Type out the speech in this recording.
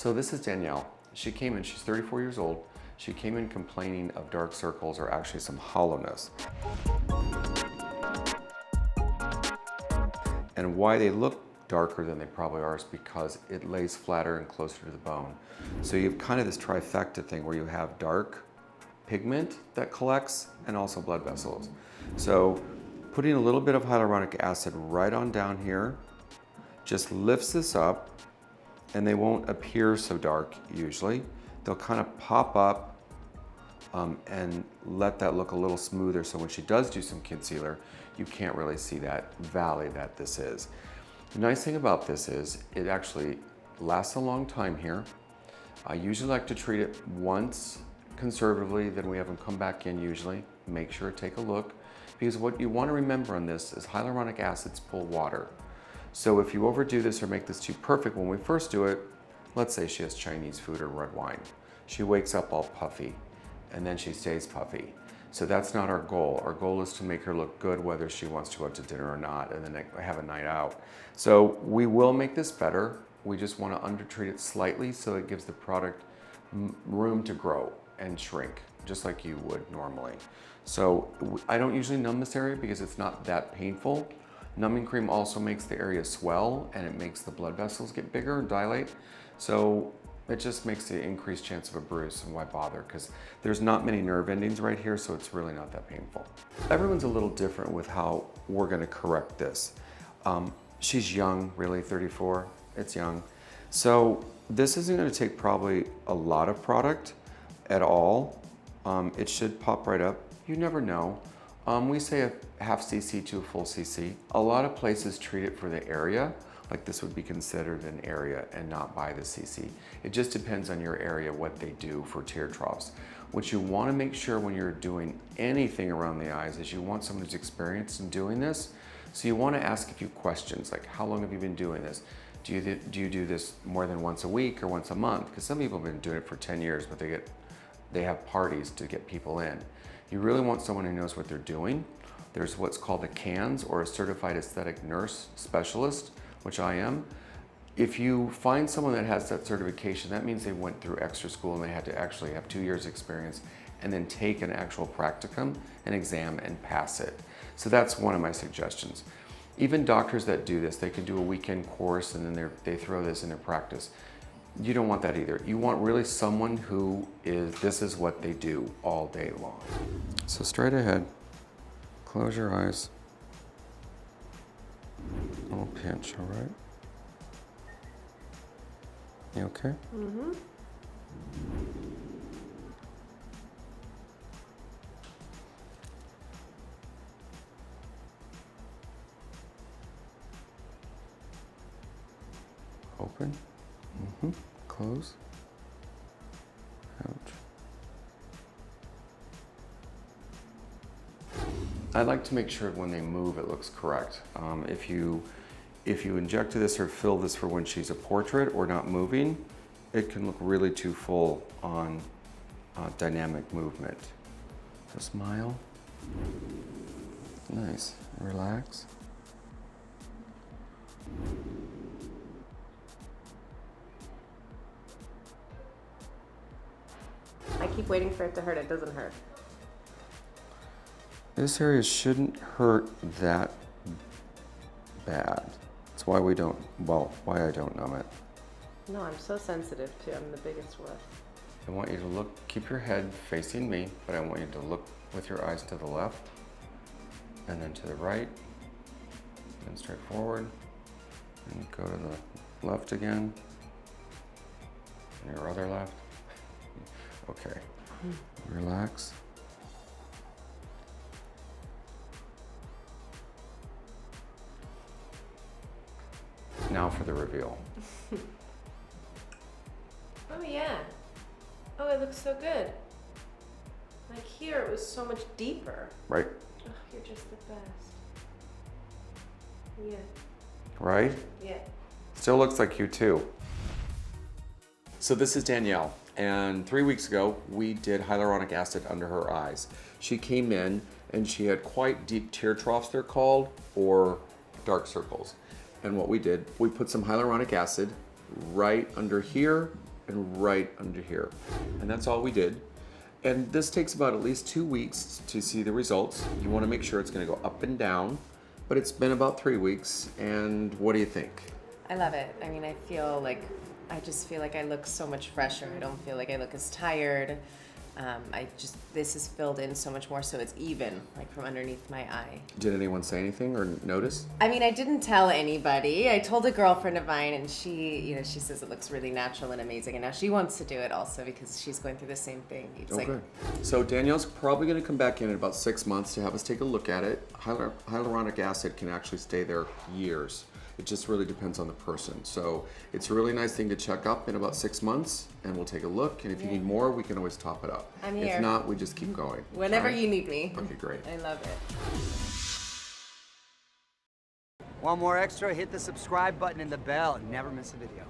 So this is Danielle. She came in, she's 34 years old. She came in complaining of dark circles or actually some hollowness. And why they look darker than they probably are is because it lays flatter and closer to the bone. So you have kind of this trifecta thing where you have dark pigment that collects and also blood vessels. So putting a little bit of hyaluronic acid right on down here just lifts this up, and they won't appear so dark usually. They'll kind of pop up and let that look a little smoother, so when she does do some concealer, you can't really see that valley that this is. The nice thing about this is it actually lasts a long time here. I usually like to treat it once conservatively, then we have them come back in usually. Make sure to take a look, because what you want to remember on this is hyaluronic acids pull water. So if you overdo this or make this too perfect when we first do it, let's say she has Chinese food or red wine. She wakes up all puffy and then she stays puffy. So that's not our goal. Our goal is to make her look good whether she wants to go out to dinner or not and then have a night out. So we will make this better. We just want to undertreat it slightly so it gives the product room to grow and shrink, just like you would normally. So I don't usually numb this area because it's not that painful. Numbing cream also makes the area swell and it makes the blood vessels get bigger and dilate. So it just makes the increased chance of a bruise, and why bother? Because there's not many nerve endings right here, so it's really not that painful. Everyone's a little different with how we're gonna correct this. She's young, really, 34, it's young. So this isn't gonna take probably a lot of product at all. It should pop right up. You never know. We say a half cc to a full cc. A lot of places treat it for the area, like this would be considered an area and not by the cc. It just depends on your area what they do for tear troughs. What you want to make sure when you're doing anything around the eyes is you want someone who's experienced in doing this. So you want to ask a few questions like, how long have you been doing this? Do you do this more than once a week or once a month? Because some people have been doing it for 10 years, but they have parties to get people in. You really want someone who knows what they're doing. There's what's called a CANS, or a Certified Aesthetic Nurse Specialist, which I am. If you find someone that has that certification, that means they went through extra school and they had to actually have 2 years experience and then take an actual practicum, an exam, and pass it. So that's one of my suggestions. Even doctors that do this, they can do a weekend course and then they throw this in their practice. You don't want that either. You want really someone who this is what they do all day long. So straight ahead, close your eyes. A little pinch, all right? You okay? Mm-hmm. Open. Mm-hmm. Close. Ouch. I like to make sure when they move it looks correct. If you injected this or fill this for when she's a portrait or not moving, it can look really too full on dynamic movement. So smile. Nice. Relax. I keep waiting for it to hurt. It doesn't hurt. This area shouldn't hurt that bad. That's why why I don't numb it. No, I'm so sensitive too. I'm the biggest one. I want you to keep your head facing me, but I want you to look with your eyes to the left, and then to the right, and straight forward, and go to the left again, and your other left. Okay, relax. Now for the reveal. Oh yeah. Oh, it looks so good. Like here, it was so much deeper. Right. Oh, you're just the best. Yeah. Right? Yeah. Still looks like you too. So this is Danielle, and 3 weeks ago, we did hyaluronic acid under her eyes. She came in and she had quite deep tear troughs, they're called, or dark circles. And what we did, we put some hyaluronic acid right under here and right under here. And that's all we did. And this takes about at least 2 weeks to see the results. You want to make sure it's going to go up and down, but it's been about 3 weeks. And what do you think? I love it. I mean, I just feel like I look so much fresher. I don't feel like I look as tired. This is filled in so much more, so it's even, like from underneath my eye. Did anyone say anything or notice? I mean, I didn't tell anybody. I told a girlfriend of mine, and she says it looks really natural and amazing. And now she wants to do it also because she's going through the same thing. It's Okay. So Danielle's probably going to come back in about 6 months to have us take a look at it. Hyaluronic acid can actually stay there years. It just really depends on the person. So it's a really nice thing to check up in about 6 months, and we'll take a look. And if you need more, we can always top it up. I'm here. If not, we just keep going. Whenever All right? you need me. Okay, great. I love it. Want more extra? Hit the subscribe button and the bell and never miss a video.